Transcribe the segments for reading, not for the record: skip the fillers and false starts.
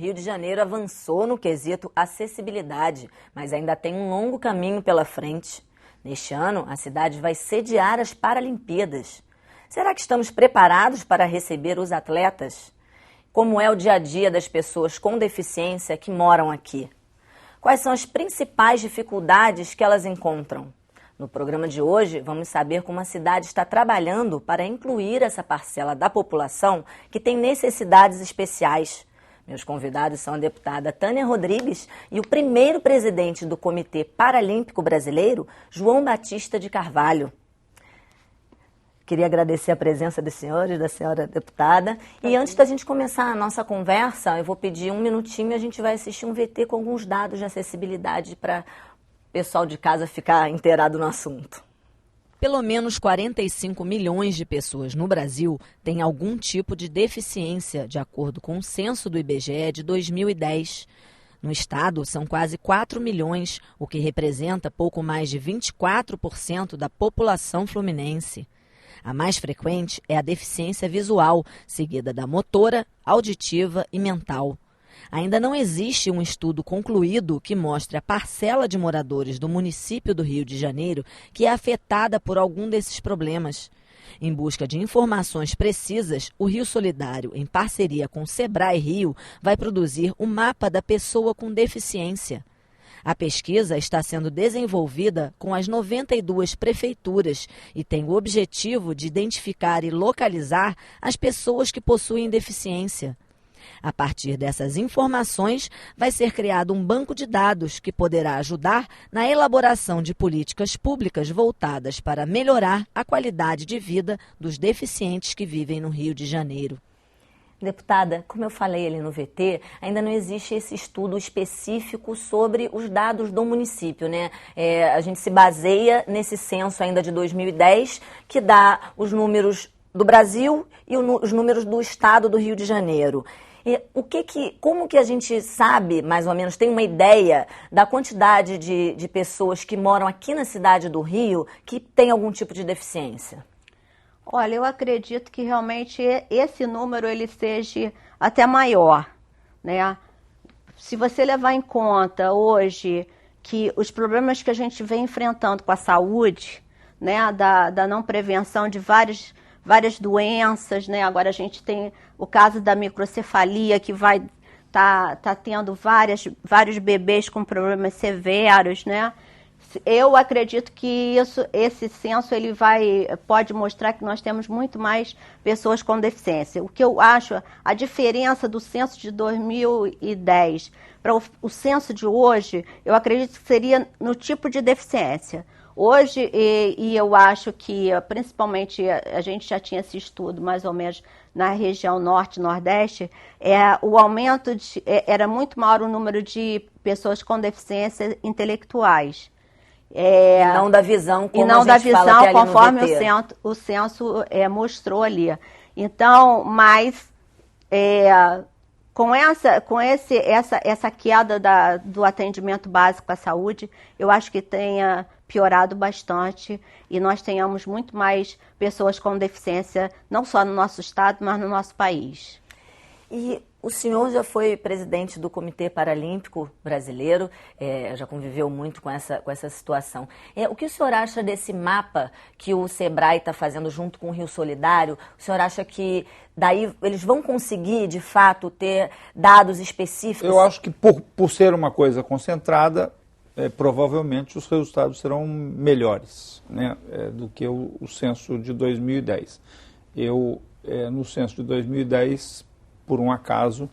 Rio de Janeiro avançou no quesito acessibilidade, mas ainda tem um longo caminho pela frente. Neste ano, a cidade vai sediar as Paralimpíadas. Será que estamos preparados para receber os atletas? Como é o dia a dia das pessoas com deficiência que moram aqui? Quais são as principais dificuldades que elas encontram? No programa de hoje, vamos saber como a cidade está trabalhando para incluir essa parcela da população que tem necessidades especiais. Meus convidados são a deputada Tânia Rodrigues e o primeiro presidente do Comitê Paralímpico Brasileiro, João Batista de Carvalho. Queria agradecer a presença dos senhores, da senhora deputada. E antes da gente começar a nossa conversa, eu vou pedir um minutinho e a gente vai assistir um VT com alguns dados de acessibilidade para o pessoal de casa ficar inteirado no assunto. Pelo menos 45 milhões de pessoas no Brasil têm algum tipo de deficiência, de acordo com o censo do IBGE de 2010. No estado, são quase 4 milhões, o que representa pouco mais de 24% da população fluminense. A mais frequente é a deficiência visual, seguida da motora, auditiva e mental. Ainda não existe um estudo concluído que mostre a parcela de moradores do município do Rio de Janeiro que é afetada por algum desses problemas. Em busca de informações precisas, o Rio Solidário, em parceria com o Sebrae Rio, vai produzir o mapa da pessoa com deficiência. A pesquisa está sendo desenvolvida com as 92 prefeituras e tem o objetivo de identificar e localizar as pessoas que possuem deficiência. A partir dessas informações, vai ser criado um banco de dados que poderá ajudar na elaboração de políticas públicas voltadas para melhorar a qualidade de vida dos deficientes que vivem no Rio de Janeiro. Deputada, como eu falei ali no VT, ainda não existe esse estudo específico sobre os dados do município, né? A gente se baseia nesse censo ainda de 2010, que dá os números do Brasil e os números do estado do Rio de Janeiro. E como que a gente sabe, mais ou menos, tem uma ideia da quantidade de pessoas que moram aqui na cidade do Rio que tem algum tipo de deficiência? Olha, eu acredito que realmente esse número ele seja até maior, né? Se você levar em conta hoje que os problemas que a gente vem enfrentando com a saúde, né, da não prevenção de várias doenças, né? Agora a gente tem o caso da microcefalia, que vai tá tendo vários bebês com problemas severos, né? Eu acredito que esse censo ele pode mostrar que nós temos muito mais pessoas com deficiência. O que eu acho, a diferença do censo de 2010 para o censo de hoje, eu acredito que seria no tipo de deficiência. Hoje, e eu acho que principalmente a gente já tinha esse estudo mais ou menos na região norte e nordeste, o aumento era muito maior o número de pessoas com deficiências intelectuais. E não da visão, como e não a gente da visão, fala que é ali conforme no o censo mostrou ali. Então, mas com essa queda do atendimento básico à saúde, eu acho que tenha piorado bastante e nós tenhamos muito mais pessoas com deficiência, não só no nosso estado, mas no nosso país. E o senhor já foi presidente do Comitê Paralímpico Brasileiro, já conviveu muito com essa situação. O que o senhor acha desse mapa que o Sebrae está fazendo junto com o Rio Solidário? O senhor acha que daí eles vão conseguir, de fato, ter dados específicos? Eu acho que por ser uma coisa concentrada, provavelmente os resultados serão melhores, né, do que o censo de 2010. No censo de 2010, por um acaso,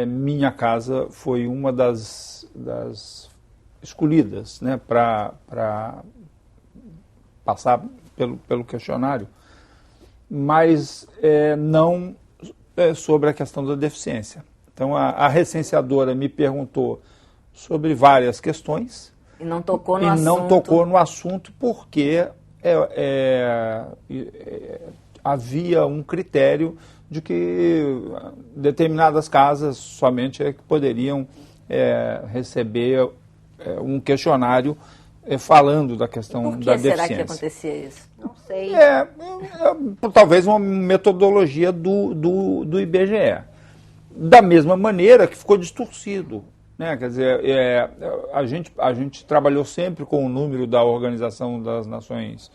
minha casa foi uma das escolhidas, né, para passar pelo questionário, mas não sobre a questão da deficiência. Então, a recenseadora me perguntou sobre várias questões e não tocou no assunto. E não tocou no assunto porque havia um critério de que determinadas casas somente que poderiam receber um questionário falando da questão da deficiência. Por que será que acontecia isso? Não sei. Talvez uma metodologia do IBGE. da mesma maneira que ficou distorcido. Né? Quer dizer, a gente trabalhou sempre com o número da Organização das Nações,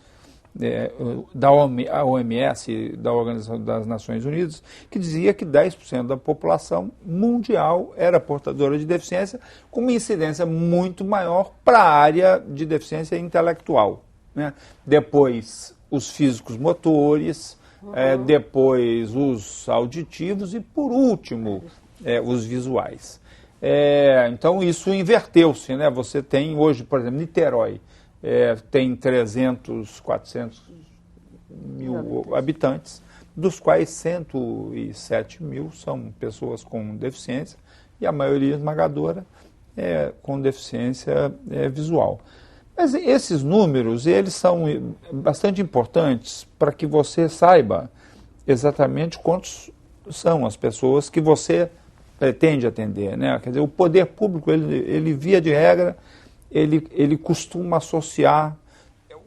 da OMS, da Organização das Nações Unidas, que dizia que 10% da população mundial era portadora de deficiência, com uma incidência muito maior para a área de deficiência intelectual. Né? Depois, os físicos motores, depois os auditivos e, por último, os visuais. Então, isso inverteu-se. Né? Você tem hoje, por exemplo, Niterói, tem 300, 400 mil habitantes, dos quais 107 mil são pessoas com deficiência e a maioria esmagadora com deficiência visual. Mas esses números, eles são bastante importantes para que você saiba exatamente quantos são as pessoas que você pretende atender. Né? Quer dizer, o poder público, ele via de regra, ele costuma associar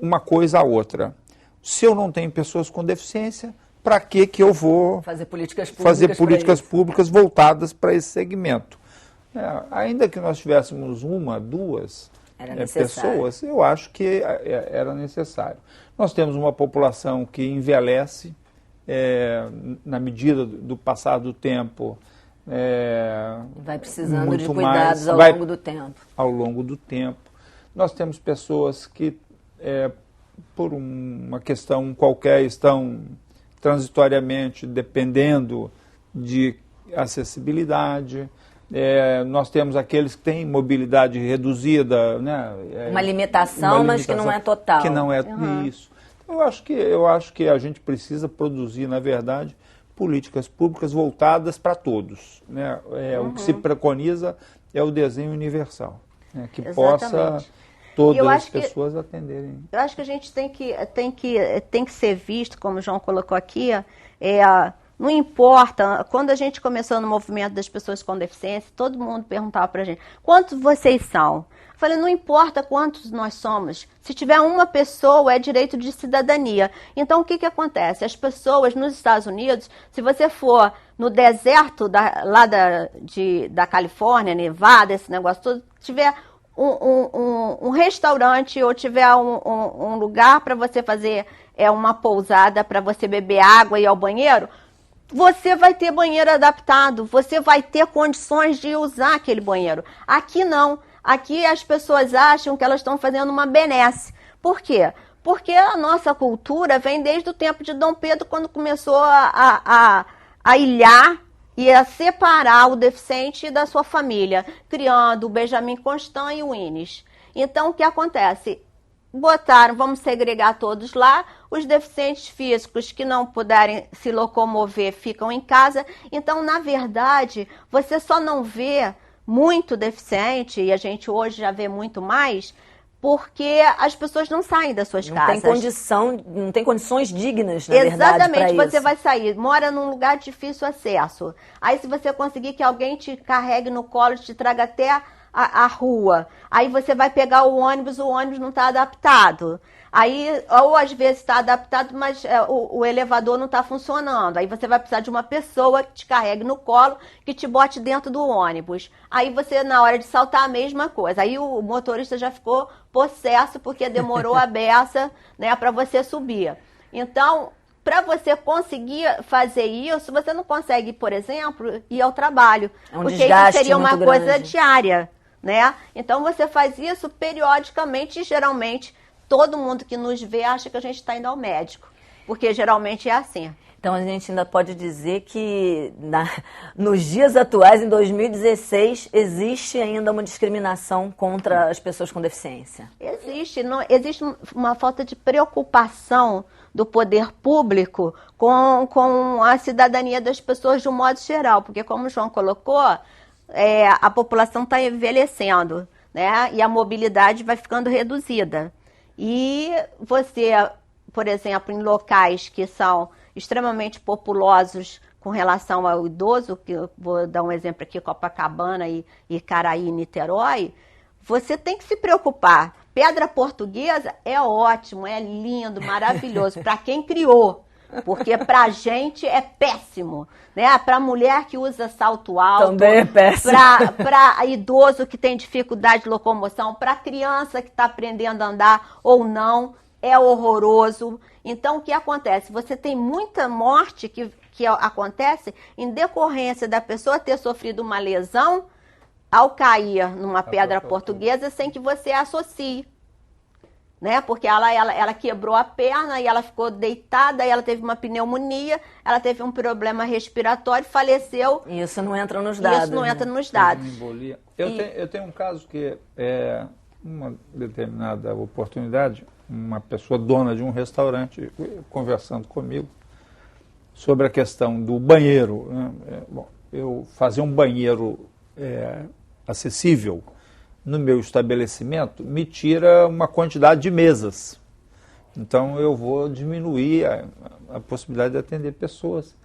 uma coisa à outra. Se eu não tenho pessoas com deficiência, para que eu vou fazer políticas públicas voltadas para esse segmento? Ainda que nós tivéssemos uma, duas pessoas, eu acho que era necessário. Nós temos uma população que envelhece na medida do passar do tempo. Vai precisando de cuidados ao longo do tempo. Ao longo do tempo. Nós temos pessoas que, por uma questão qualquer, estão transitoriamente dependendo de acessibilidade. Nós temos aqueles que têm mobilidade reduzida. Né? Uma limitação, mas que não é total. Que não é isso. Eu acho que a gente precisa produzir, na verdade, políticas públicas voltadas para todos. Né? O que se preconiza é o desenho universal, né? Que possa todas as pessoas atenderem. Eu acho que a gente tem que ser visto, como o João colocou aqui, não importa, quando a gente começou no movimento das pessoas com deficiência, todo mundo perguntava para a gente, quantos vocês são? Eu falei, não importa quantos nós somos, se tiver uma pessoa é direito de cidadania. Então o que acontece? As pessoas nos Estados Unidos, se você for no deserto da Califórnia, Nevada, esse negócio todo, tiver um restaurante ou tiver um lugar para você fazer uma pousada para você beber água e ir ao banheiro, você vai ter banheiro adaptado, você vai ter condições de usar aquele banheiro. Aqui não. Aqui as pessoas acham que elas estão fazendo uma benesse. Por quê? Porque a nossa cultura vem desde o tempo de Dom Pedro, quando começou a ilhar e a separar o deficiente da sua família, criando o Benjamin Constant e o Innes. Então, o que acontece? Vamos segregar todos lá, os deficientes físicos que não puderem se locomover ficam em casa. Então, na verdade, você só não vê muito deficiente, e a gente hoje já vê muito mais, porque as pessoas não saem das suas casas. Não tem condições dignas, na verdade, para isso. Exatamente, você vai sair, mora num lugar de difícil acesso. Aí se você conseguir que alguém te carregue no colo, te traga até a rua, aí você vai pegar o ônibus não está adaptado. Aí, ou às vezes está adaptado, mas o elevador não está funcionando. Aí você vai precisar de uma pessoa que te carregue no colo, que te bote dentro do ônibus. Aí você, na hora de saltar, a mesma coisa. Aí o motorista já ficou possesso, porque demorou a beça, né, para você subir. Então, para você conseguir fazer isso, você não consegue, por exemplo, ir ao trabalho. Porque isso seria uma coisa diária, né? Então, você faz isso periodicamente e, geralmente, todo mundo que nos vê acha que a gente está indo ao médico, porque geralmente é assim. Então a gente ainda pode dizer que nos dias atuais, em 2016, existe ainda uma discriminação contra as pessoas com deficiência? Existe uma falta de preocupação do poder público com a cidadania das pessoas de um modo geral, porque como o João colocou, a população está envelhecendo, né? E a mobilidade vai ficando reduzida. E você, por exemplo, em locais que são extremamente populosos com relação ao idoso, que eu vou dar um exemplo aqui, Copacabana e Icaraí e Niterói, você tem que se preocupar. Pedra Portuguesa é ótimo, é lindo, maravilhoso, para quem criou. Porque pra gente é péssimo, né? Pra mulher que usa salto alto, também é péssimo. Pra idoso que tem dificuldade de locomoção, pra criança que está aprendendo a andar ou não, é horroroso. Então, o que acontece? Você tem muita morte que acontece em decorrência da pessoa ter sofrido uma lesão ao cair numa pedra portuguesa sem que você associe. Né? Porque ela quebrou a perna e ela ficou deitada, e ela teve uma pneumonia, ela teve um problema respiratório, faleceu. Isso não entra nos dados. Isso não entra nos dados. Eu tenho um caso que, uma determinada oportunidade, uma pessoa dona de um restaurante conversando comigo sobre a questão do banheiro. Né? Bom, eu fazer um banheiro acessível no meu estabelecimento me tira uma quantidade de mesas. Então eu vou diminuir a possibilidade de atender pessoas.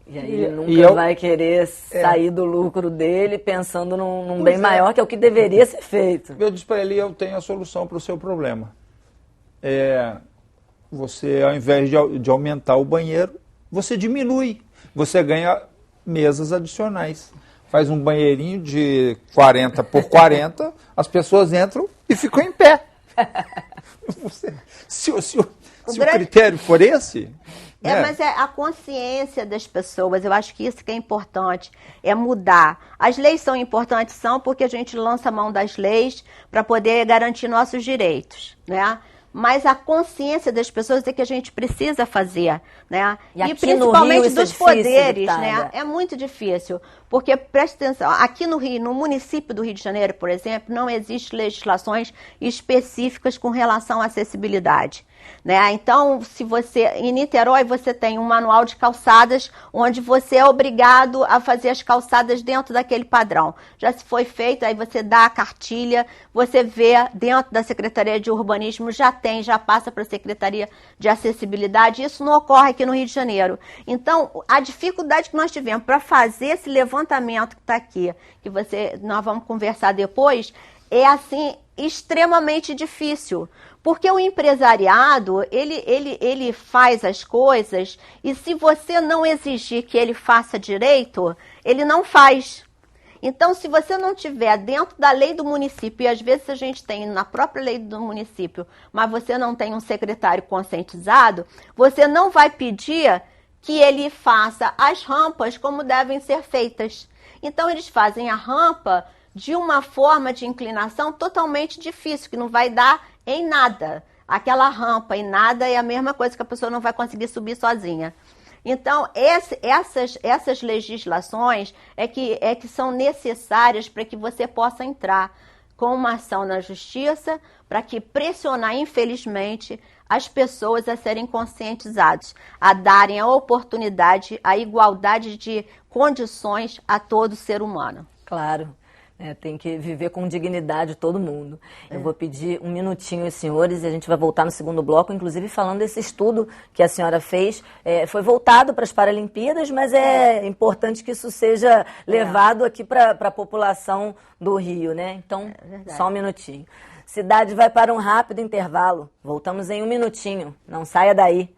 E aí ele nunca vai querer sair do lucro dele pensando num bem maior, que é o que deveria ser feito. Eu disse para ele, eu tenho a solução para o seu problema. Você, ao invés de aumentar o banheiro, você diminui. Você ganha mesas adicionais. Faz um banheirinho de 40 por 40, as pessoas entram e ficam em pé. Se o critério for esse... Mas é a consciência das pessoas, eu acho que isso que é importante, é mudar. As leis são importantes, porque a gente lança a mão das leis para poder garantir nossos direitos, né? Mas a consciência das pessoas é que a gente precisa fazer, né? E principalmente dos poderes, né? É muito difícil, porque presta atenção, aqui no Rio, no município do Rio de Janeiro, por exemplo, não existem legislações específicas com relação à acessibilidade. Né? Então, em Niterói você tem um manual de calçadas onde você é obrigado a fazer as calçadas dentro daquele padrão. Já se foi feito, aí você dá a cartilha, você vê dentro da Secretaria de Urbanismo, já passa para a Secretaria de Acessibilidade. Isso não ocorre aqui no Rio de Janeiro. Então, a dificuldade que nós tivemos para fazer esse levantamento que está aqui, nós vamos conversar depois, é assim extremamente difícil. Porque o empresariado, ele faz as coisas e se você não exigir que ele faça direito, ele não faz. Então, se você não tiver dentro da lei do município, e às vezes a gente tem na própria lei do município, mas você não tem um secretário conscientizado, você não vai pedir que ele faça as rampas como devem ser feitas. Então, eles fazem a rampa de uma forma de inclinação totalmente difícil, que não vai dar em nada. Aquela rampa em nada é a mesma coisa que a pessoa não vai conseguir subir sozinha. Então, essas legislações é que são necessárias para que você possa entrar com uma ação na justiça, para que pressionar, infelizmente, as pessoas a serem conscientizadas, a darem a oportunidade, a igualdade de condições a todo ser humano. Claro. Tem que viver com dignidade todo mundo. Eu vou pedir um minutinho aos senhores e a gente vai voltar no segundo bloco, inclusive falando desse estudo que a senhora fez. Foi voltado para as Paralimpíadas, mas é importante que isso seja levado aqui para a população do Rio, né? Então, só um minutinho. Cidade vai para um rápido intervalo. Voltamos em um minutinho. Não saia daí.